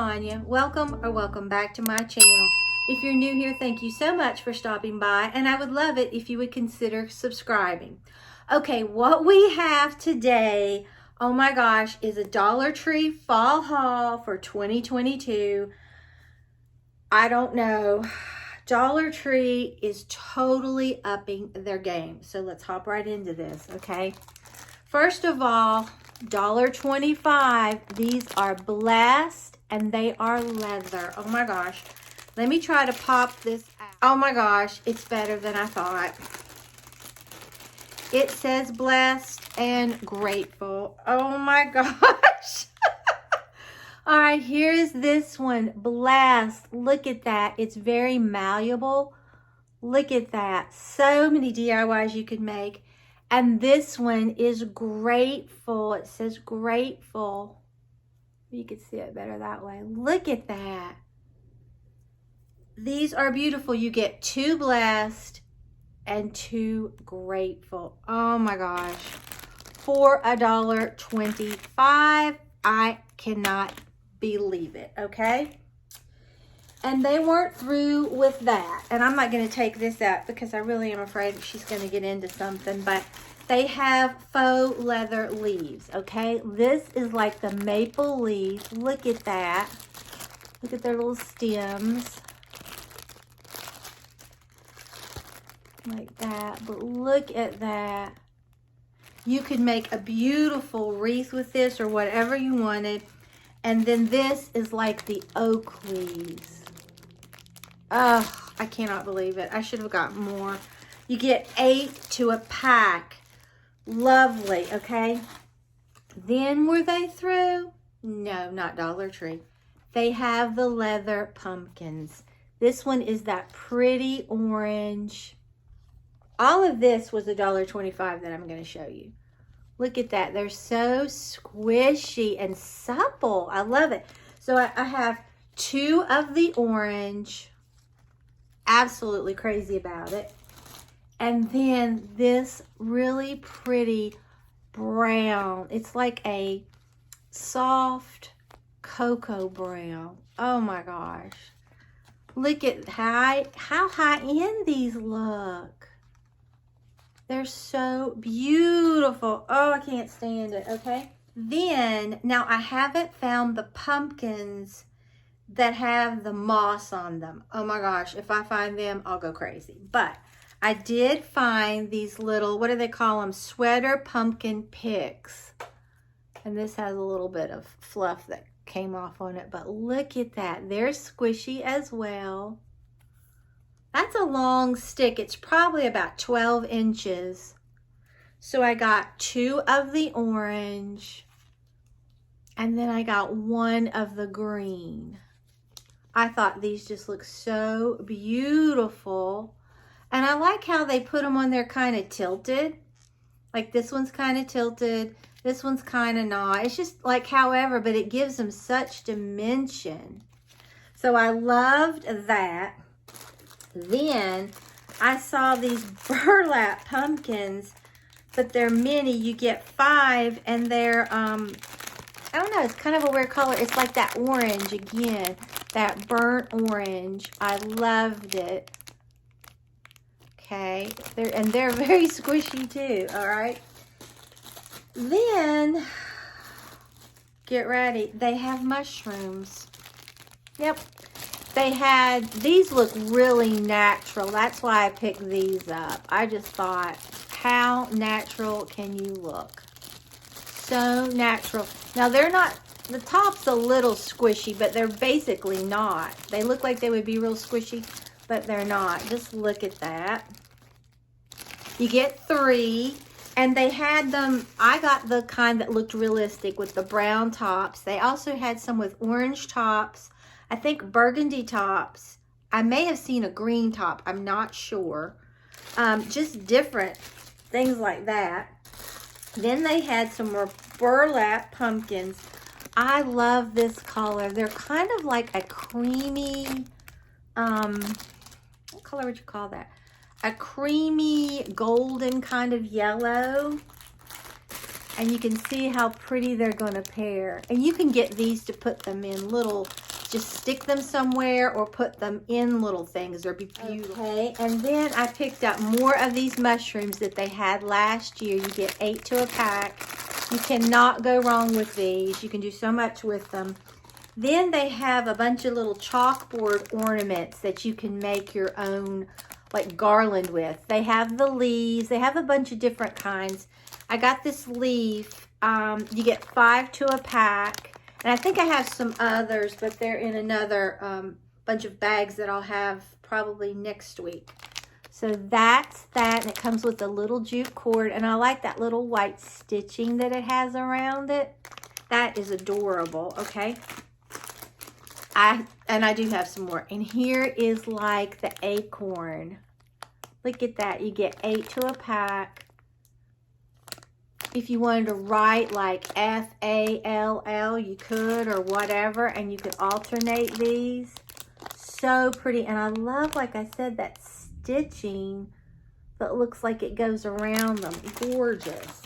Tanya. Welcome or welcome back to my channel. If you're new here, thank you so much for stopping by, and I would love it if you would consider subscribing. Okay, what we have today, oh my gosh, is a Dollar Tree fall haul for 2022. I don't know. Dollar Tree is totally upping their game. So let's hop right into this, okay? First of all, $1.25. These are blessed and they are leather. Oh my gosh. Let me try to pop this out. Oh my gosh, it's better than I thought. It says blessed and grateful. Oh my gosh. All right, here's this one, blessed. Look at that. It's very malleable. Look at that. So many DIYs you could make. And this one is grateful. It says grateful. You can see it better that way. Look at that. These are beautiful. You get 2 blessed and 2 grateful. Oh my gosh. For $1.25. I cannot believe it, okay? And they weren't through with that. And I'm not going to take this out because I really am afraid she's going to get into something. But they have faux leather leaves, okay? This is like the maple leaf. Look at that. Look at their little stems. Like that. But look at that. You could make a beautiful wreath with this or whatever you wanted. And then this is like the oak leaves. Oh, I cannot believe it. I should have got more. You get 8 to a pack. Lovely, okay? Then were they through? No, not Dollar Tree. They have the leather pumpkins. This one is that pretty orange. All of this was $1.25 that I'm going to show you. Look at that. They're so squishy and supple. I love it. So I have 2 of the orange. Absolutely crazy about it. And then this really pretty brown. It's like a soft cocoa brown. Oh my gosh. Look at how high-end these look. They're so beautiful. Oh, I can't stand it, okay? Then, now I haven't found the pumpkins that have the moss on them. Oh my gosh, if I find them, I'll go crazy. But I did find these little, what do they call them? Sweater pumpkin picks. And this has a little bit of fluff that came off on it. But look at that. They're squishy as well. That's a long stick. It's probably about 12 inches. So I got 2 of the orange. And then I got 1 of the green. I thought these just look so beautiful. And I like how they put them on there kind of tilted. Like this one's kind of tilted. This one's kind of not. It's just like however, but it gives them such dimension. So I loved that. Then I saw these burlap pumpkins, but they're mini. You get 5 and they're, I don't know, it's kind of a weird color. It's like that orange again, that burnt orange. I loved it. Okay, they're very squishy too, all right? Then, get ready. They have mushrooms. Yep. These look really natural. That's why I picked these up. I just thought, how natural can you look? So natural. Now, they're not, the top's a little squishy, but they're basically not. They look like they would be real squishy, but they're not. Just look at that. You get 3, and they had them, I got the kind that looked realistic with the brown tops. They also had some with orange tops. I think burgundy tops. I may have seen a green top. I'm not sure. Just different things like that. Then they had some more burlap pumpkins. I love this color. They're kind of like a creamy, what color would you call that? A creamy golden kind of yellow. And you can see how pretty they're going to pair. And you can get these to put them in little just stick them somewhere or put them in little things. They'll be beautiful. Okay, and then I picked up more of these mushrooms that they had last year. You get 8 to a pack. You cannot go wrong with these. You can do so much with them. Then they have a bunch of little chalkboard ornaments that you can make your own like garland with. They have the leaves. They have a bunch of different kinds. I got this leaf. You get 5 to a pack. And I think I have some others, but they're in another bunch of bags that I'll have probably next week. So that's that, and it comes with a little jute cord, and I like that little white stitching that it has around it. That is adorable, okay? I do have some more. And here is like the acorn. Look at that. You get 8 to a pack. If you wanted to write like F-A-L-L, you could, or whatever, and you could alternate these. So pretty. And I love, like I said, that stitching that looks like it goes around them. Gorgeous.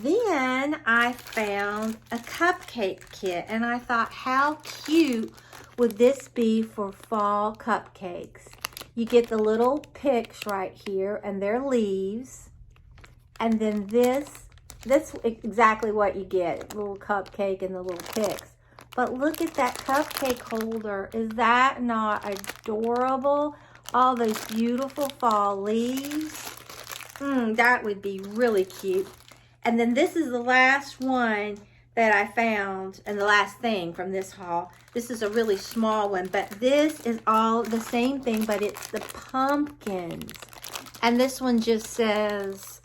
Then I found a cupcake kit, and I thought, how cute would this be for fall cupcakes? You get the little picks right here, and they're leaves. And then this exactly what you get, little cupcake and the little picks. But look at that cupcake holder. Is that not adorable? All those beautiful fall leaves. That would be really cute. And then this is the last one that I found, and the last thing from this haul. This is a really small one, but this is all the same thing, but it's the pumpkins. And this one just says,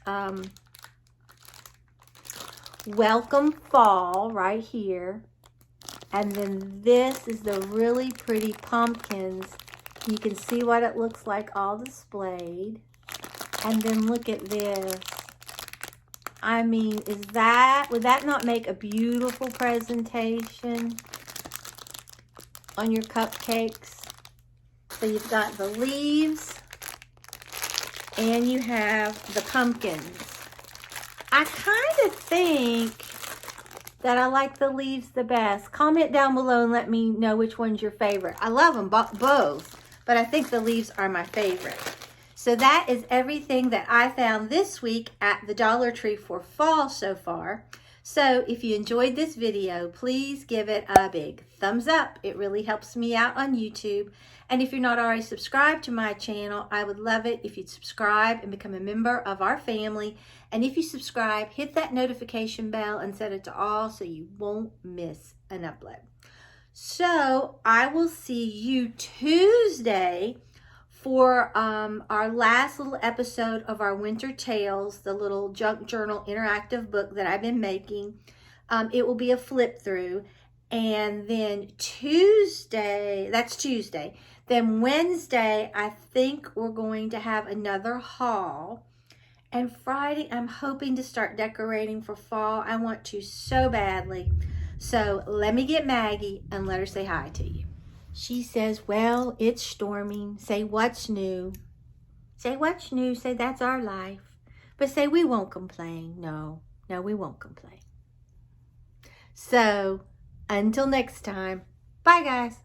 welcome fall right here. And then this is the really pretty pumpkins. You can see what it looks like all displayed. And then look at this. I mean, would that not make a beautiful presentation on your cupcakes? So you've got the leaves and you have the pumpkins. I kind of think that I like the leaves the best. Comment down below and let me know which one's your favorite. I love them both, but I think the leaves are my favorite. So that is everything that I found this week at the Dollar Tree for fall so far. So if you enjoyed this video, please give it a big thumbs up. It really helps me out on YouTube. And if you're not already subscribed to my channel, I would love it if you'd subscribe and become a member of our family. And if you subscribe, hit that notification bell and set it to all so you won't miss an upload. So I will see you Tuesday for our last little episode of our Winter Tales, the little junk journal interactive book that I've been making. It will be a flip through. And then Tuesday, that's Tuesday. Then Wednesday, I think we're going to have another haul. And Friday, I'm hoping to start decorating for fall. I want to so badly. So let me get Maggie and let her say hi to you. She says, well, it's storming. Say, what's new? Say, what's new? Say, that's our life. But say, we won't complain. No, we won't complain. So, until next time, bye, guys.